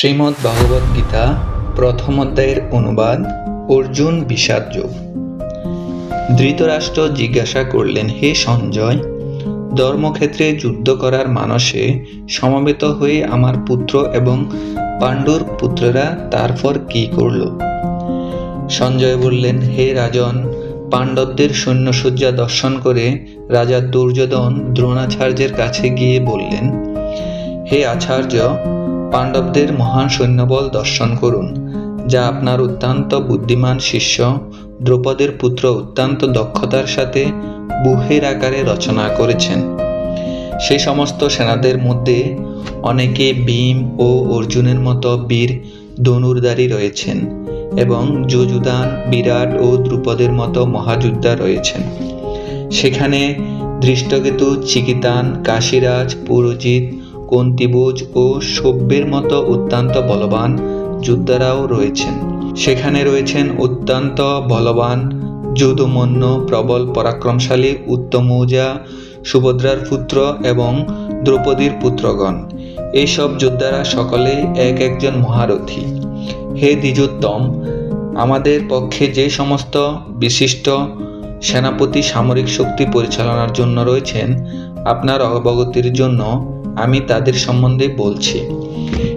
শ্রীমদ্ ভগবদ্ গীতা প্রথম অধ্যায়ের অনুবাদ। অর্জুন বিষাদযোগ। ধৃতরাষ্ট্র জিজ্ঞাসা করলেন, হে সঞ্জয়, ধর্মক্ষেত্রে যুদ্ধ করার মানসে সমবেত হয়ে আমার পুত্র এবং পাণ্ডুর পুত্ররা তারপর কি করল? সঞ্জয় বললেন, হে রাজন, পাণ্ডবদের সৈন্যসজ্জা দর্শন করে রাজা দুর্যোধন দ্রোণাচার্যের কাছে গিয়ে বললেন, হে আচার্য, পাণ্ডবদের মহান সৈন্যবল দর্শন করুন, যা আপনার অত্যন্ত বুদ্ধিমান শিষ্য দ্রৌপদীর পুত্র অত্যন্ত দক্ষতার সাথে ব্যূহের আকারে রচনা করেছেন। সেই সমস্ত সেনাদের মধ্যে অনেকে ভীম ও অর্জুনের মতো বীর ধনুর্ধারী রয়েছেন এবং যুযুধান, বিরাট ও দ্রুপদের মতো মহাযোদ্ধা রয়েছেন। সেখানে ধৃষ্টকেতু, চিকিতান, কাশীরাজ, পুরোজিত, কুন্তিভোজ ও সব্যের মতো অত্যন্ত বলবান যোদ্ধারাও রয়েছেন। সেখানে রয়েছেন অত্যন্ত বলবান যদুমন্য, প্রবল পরাক্রমশালী উত্তমৌজা, সুভদ্রার পুত্র এবং দ্রৌপদীর পুত্রগণ। এইসব যোদ্ধারা সকলেই এক একজন মহারথী। হে দ্বিজোত্তম, আমাদের পক্ষে যে সমস্ত বিশিষ্ট সেনাপতি সামরিক শক্তি পরিচালনার জন্য রয়েছেন, আপনার অবগতির জন্য আমি তাদের সম্বন্ধে বলছি।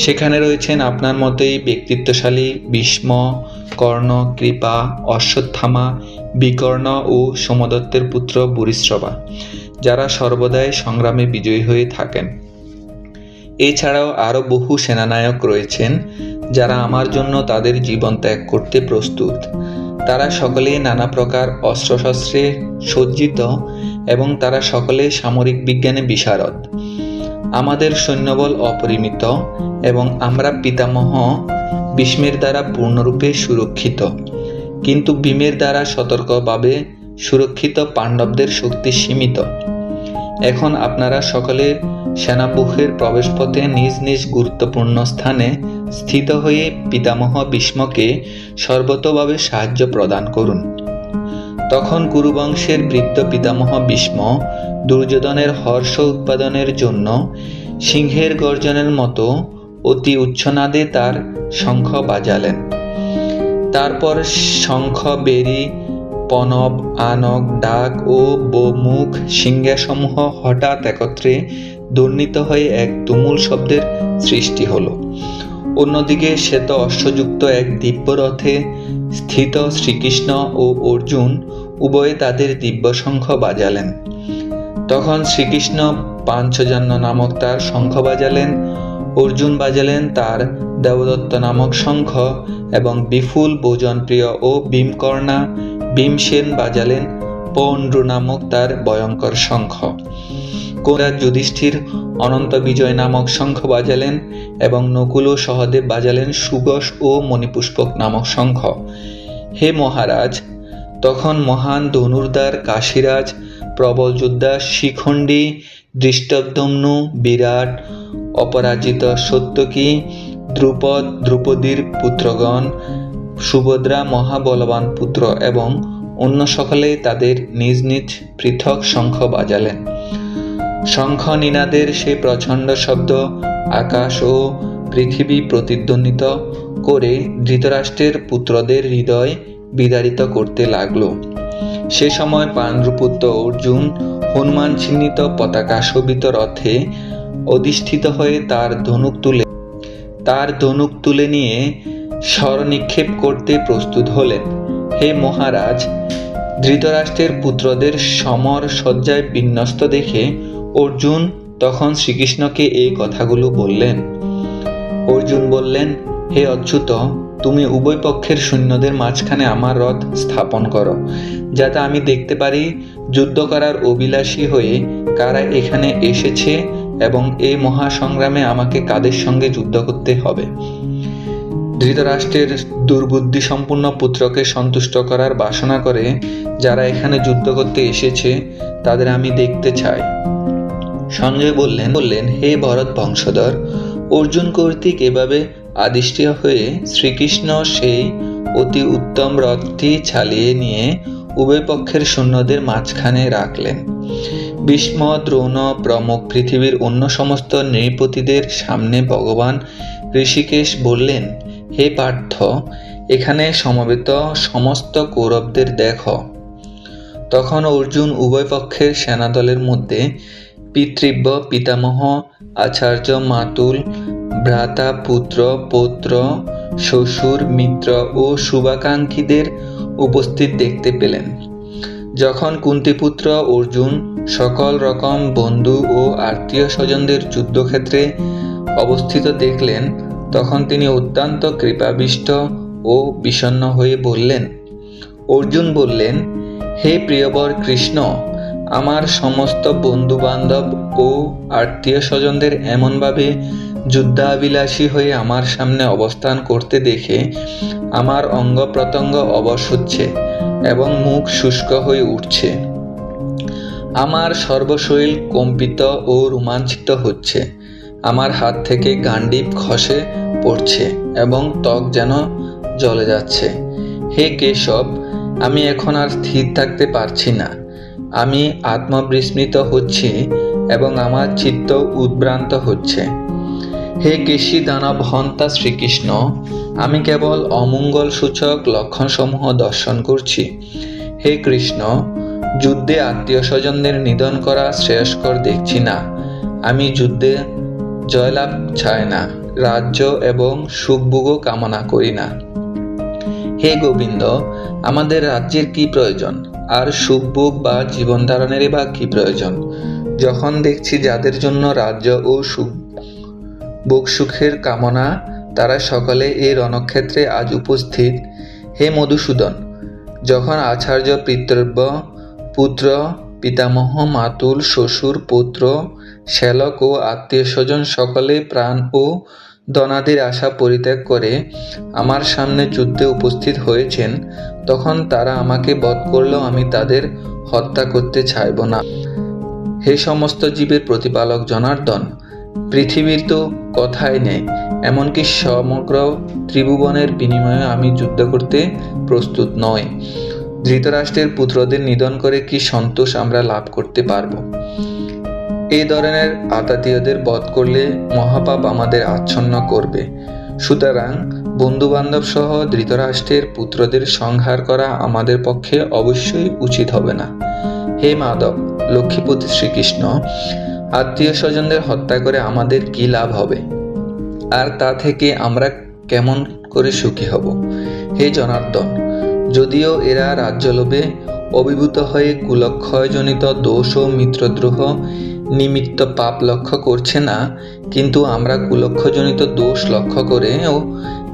সেখানে রয়েছেন আপনার মতোই ব্যক্তিত্বশালী ভীষ্ম, কর্ণ, কৃপা, অশ্বত্থামা, বিকর্ণ ও সোমদত্তের পুত্র ভূরিশ্রবা, যারা সর্বদাই সংগ্রামে বিজয়ী হয়ে থাকেন। এছাড়াও আরও বহু সেনানায়ক রয়েছেন, যারা আমার জন্য তাদের জীবন ত্যাগ করতে প্রস্তুত। তারা সকলেই নানা প্রকার অস্ত্রশস্ত্রে সজ্জিত এবং তারা সকলেই সামরিক বিজ্ঞানে বিশারদ। আমাদের সৈন্যবল অপরিমিত এবং আমরা পিতামহ ভীষ্মের দ্বারা পূর্ণরূপে সুরক্ষিত, কিন্তু ভীমের দ্বারা সতর্কভাবে সুরক্ষিত পাণ্ডবদের শক্তি সীমিত। এখন আপনারা সকলে সেনাব্যূহের প্রবেশপথে নিজ নিজ গুরুত্বপূর্ণ স্থানে স্থিত হয়ে পিতামহ ভীষ্মকে সর্বতোভাবে সাহায্য প্রদান করুন। তখন কুরুবংশের বৃদ্ধ পিতামহ ভীষ্ম দুর্যোধনের হর্ষ উৎপাদনের জন্য সিংহের গর্জনের মতো অতি উচ্চনাদে তার শঙ্খ বাজালেন। তারপর শঙ্খ, বেরি, পনব, আনক, ডাক ও মুখ সিংহাসমূহ হঠাৎ একত্রে ধ্বনিত হয়ে এক তুমুল শব্দের সৃষ্টি হল। অন্যদিকে শ্বেত অশ্বযুক্ত এক দিব্য রথে স্থিত শ্রীকৃষ্ণ ও অর্জুন উভয়ে তাদের দিব্য শঙ্খ বাজালেন। তখন শ্রীকৃষ্ণ পাঞ্চজন্য নামক তার শঙ্খ বাজালেন, অর্জুন বাজালেন তার দেবদত্ত নামক শঙ্খ এবং বিপুল ভোজনপ্রিয় ও ভীমকর্ণা ভীমসেন বাজালেন পৌণ্ড্র নামক তার ভয়ঙ্কর শঙ্খ। কৌরব যুধিষ্ঠির অনন্ত বিজয় নামক শঙ্খ বাজালেন এবং নকুল ও সহদেব বাজালেন সুঘোষ ও মণিপুষ্পক নামক শঙ্খ। হে মহারাজ, তখন মহান ধনুর্ধার কাশীরাজ, প্রবল যোদ্ধা শিখণ্ডী, ধৃষ্টদ্যম্নু, বিরাট, অপরাজিত সত্যকী, দ্রুপদ, দ্রৌপদীর পুত্রগণ, সুভদ্রা মহাবলবান পুত্র এবং অন্য সকলেই তাদের নিজ নিজ পৃথক শঙ্খ বাজালেন। শঙ্খ নিনাদের সেই প্রচণ্ড শব্দ আকাশ ও পৃথিবী প্রতিধ্বনিত করে ধৃতরাষ্ট্রের পুত্রদের হৃদয় বিদারিত করতে লাগলো। সে সময় পাণ্ডুপুত্র অর্জুন হনুমান চিহ্নিত পতাকা শোভিত রথে অধিষ্ঠিত হয়ে তার ধনুক তুলে নিয়ে স্বর নিক্ষেপ করতে প্রস্তুত হলেন। হে মহারাজ, ধৃতরাষ্ট্রের পুত্রদের সমর সজ্জায় বিন্যস্ত দেখে অর্জুন তখন শ্রীকৃষ্ণকে এই কথাগুলো বললেন। অর্জুন বললেন, হে অচ্যুত, তুমি উভয় পক্ষের সৈন্যদের মাঝখানে আমার রথ স্থাপন করো, যাতে আমি দেখতে পারি যুদ্ধ করার অভিলাষী হয়ে কারা এখানে এসেছে এবং এই মহাসংগ্রামে আমাকে কাদের সঙ্গে যুদ্ধ করতে হবে। ধৃতরাষ্ট্রের দুর্বুদ্ধি সম্পূর্ণ পুত্রকে সন্তুষ্ট করার বাসনা করে যারা এখানে যুদ্ধ করতে এসেছে তাদের আমি দেখতে চাই। সঞ্জয় বললেন, হে ভরত বংশধর, অর্জুন কর্তৃক এভাবে আদিষ্ট হয়ে শ্রীকৃষ্ণ সেই অতি উত্তম রথটি চালিয়ে নিয়ে উভয় পক্ষের সৈন্যদের মাঝখানে রাখলেন। ভীষ্ম, দ্রোণ প্রমুখ পৃথিবীর অন্য সমস্ত নৃপতিদের সামনে ভগবান ঋষিকেশ বললেন, হে পার্থ, এখানে সমবেত সমস্ত কৌরবদের দেখো। তখন অর্জুন উভয় পক্ষের সেনাদলের মধ্যে পিতৃব্য, পিতামহ, আচার্য, মাতুল, ভ্রাতা, পুত্র, পৌত্র, শ্বশুর, মিত্র ও শুভাকাঙ্ক্ষীদের উপস্থিত দেখতে পেলেন। যখন কুন্তিপুত্র অর্জুন সকল রকম বন্ধু ও আত্মীয় স্বজনদের যুদ্ধক্ষেত্রে অবস্থিত দেখলেন, তখন তিনি অত্যন্ত কৃপাবিষ্ট ও বিষণ্ণ হয়ে বললেন। অর্জুন বললেন, হে প্রিয়বর কৃষ্ণ, আমার সমস্ত বন্ধু বান্ধব ও আত্মীয় স্বজনদের এমনভাবে যুদ্ধাভিলাষী হয়ে আমার সামনে অবস্থান করতে দেখে আমার অঙ্গ প্রত্যঙ্গ অবশ হচ্ছে এবং মুখ শুষ্ক হয়ে উঠছে। আমার সর্বশরীর কম্পিত ও রোমাঞ্চিত হচ্ছে। আমার হাত থেকে গান্ডীব খসে পড়ছে এবং ত্বক যেন জ্বলে যাচ্ছে। হে কেশব, আমি এখন আর স্থির থাকতে পারছি না। আমি আত্মবিস্মৃত হচ্ছি এবং আমার চিত্ত উদ্ভ্রান্ত হচ্ছে। হে কেশী দানব হন্তা শ্রীকৃষ্ণ, আমি কেবল অমঙ্গল সূচক লক্ষণসমূহ দর্শন করছি। হে কৃষ্ণ, যুদ্ধে আত্মীয় স্বজনদের নিধন করা শ্রেয়স্কর দেখছি না। আমি যুদ্ধে জয়লাভ চাই না, রাজ্য এবং সুখভোগও কামনা করি না। হে গোবিন্দ, আমাদের রাজ্যের কি প্রয়োজন, আর সুখভোগ বা জীবন ধারণেরই বা কি প্রয়োজন, যখন দেখছি যাদের জন্য রাজ্য ও ভোগ সুখের কামনা, তারা সকলে এই রণক্ষেত্রে আজ উপস্থিত। হে মধুসূদন, যখন আচার্য, পিতৃব্য, পুত্র, পিতামহ, মাতুল, শ্বশুর, পুত্র, শ্যালক ও আত্মীয় স্বজন সকলে প্রাণ ও ধনাদির আশা পরিত্যাগ করে আমার সামনে যুদ্ধে উপস্থিত হয়েছেন, তখন তারা আমাকে বধ করলেও আমি তাদের হত্যা করতে চাইব না। হে সমস্ত জীবের প্রতিপালক জনার্দন, পৃথিবীর তো কথাই নেই, এমনকি সমগ্র ত্রিভুবনের বিনিময়ে আমি যুদ্ধ করতে প্রস্তুত নই। ধৃতরাষ্ট্রের পুত্রদের নিধন করে কি সন্তোষ আমরা লাভ করতে পারব? এই ধরনের আতাতীয়দের বধ করলে মহাপাপ আমাদের আচ্ছন্ন করবে। সুতরাং বন্ধু বান্ধব সহ ধৃতরাষ্ট্রের পুত্রদের সংহার করা আমাদের পক্ষে অবশ্যই উচিত হবে না। হে মাধব, লক্ষ্মীপতি শ্রীকৃষ্ণ, আত্মীয় স্বজনদের হত্যা করে আমাদের কি লাভ হবে, আর তা থেকে আমরা কেমন করে সুখী হব? হে জনার্দন, যদিও এরা রাজ্যলোভে অভিভূত হয়ে কুলক্ষয়জনিত দোষ ও মিত্রদ্রোহ নিমিত্ত পাপ লক্ষ্য করছে না, কিন্তু আমরা কুলক্ষজনিত দোষ লক্ষ্য করেও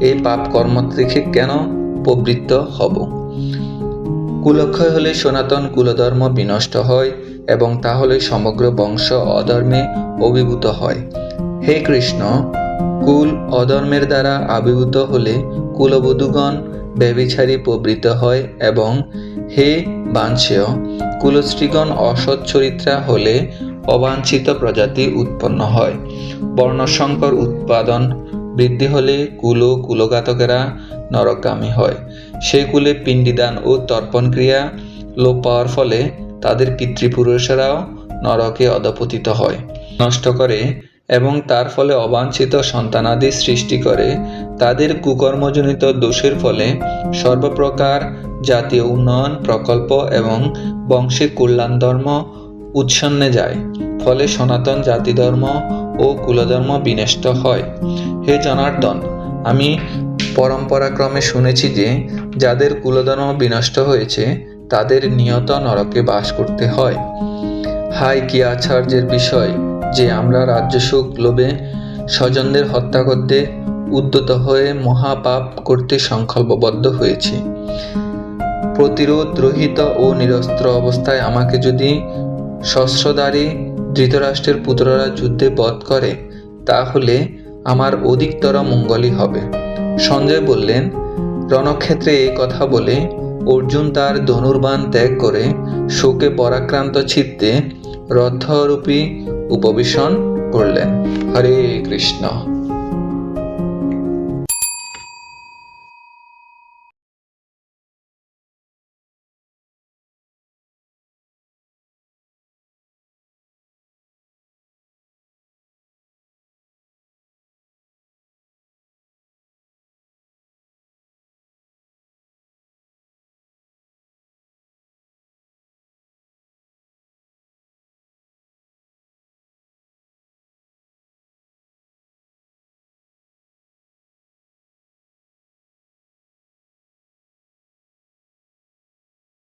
এই পাপ কর্ম থেকে কেন প্রবৃত্ত হব? কুলক্ষয় হলে সনাতন কুলধর্ম বিনষ্ট হয় এবং তাহলে সমগ্র বংশ অধর্মে অভিভূত হয়। হে কৃষ্ণ, কুল অধর্মের দ্বারা আবির্ভূত হলে কুলবধূগণ ব্যভিচারী প্রবৃত্ত হয় এবং হে বাঞ্ছেয়, কুলস্ত্রীগণ অসৎ চরিত্রা হলে অবাঞ্ছিত প্রজাতি উৎপন্ন হয়। বর্ণসংকর উৎপাদন বৃদ্ধি হলে কুল ও কুলঘাতকেরা নরকগামী হয়। সেই কুলে পিণ্ডিদান ও তর্পণ ক্রিয়া লোপ পাওয়ার ফলে তাদের পিতৃপুরুষেরাও নরকে অধপতিত হয়, নষ্ট করে এবং তার ফলে অবাঞ্ছিত সন্তানাদি সৃষ্টি করে। তাদের কুকর্মজনিত দোষের ফলে সর্বপ্রকার জাতীয় উন্নয়ন প্রকল্প এবং বংশে কল্যাণ ধর্ম উচ্ছন্নে যায়, ফলে সনাতন জাতিধর্ম ও কুলধর্ম বিনষ্ট হয়। হে জনার্দন, আমি পরম্পরাক্রমে শুনেছি যে যাদের কুলধর্ম বিনষ্ট হয়েছে তাদের নিয়ত নরকে বাস করতে হয়। হায় কি আশ্চর্যের বিষয় যে আমরা রাজ্যসুখ লোভে স্বজনদের হত্যা করতে উদ্যত হয়ে মহাপাপ করতে সংকল্পবদ্ধ হয়েছি। প্রতিরোধ রহিত ও নিরস্ত্র অবস্থায় আমাকে যদি শস্ত্রধারী ধৃতরাষ্ট্রের পুত্ররা যুদ্ধে বধ করে, তাহলে আমার অধিকতর মঙ্গলই হবে। সঞ্জয় বললেন, রণক্ষেত্রে এই কথা বলে অর্জুন তার ধনুর্বাণ ত্যাগ করে শোকে পরাক্রান্ত চিত্তে রথরূপী উপবেশন করলেন। হরে কৃষ্ণ।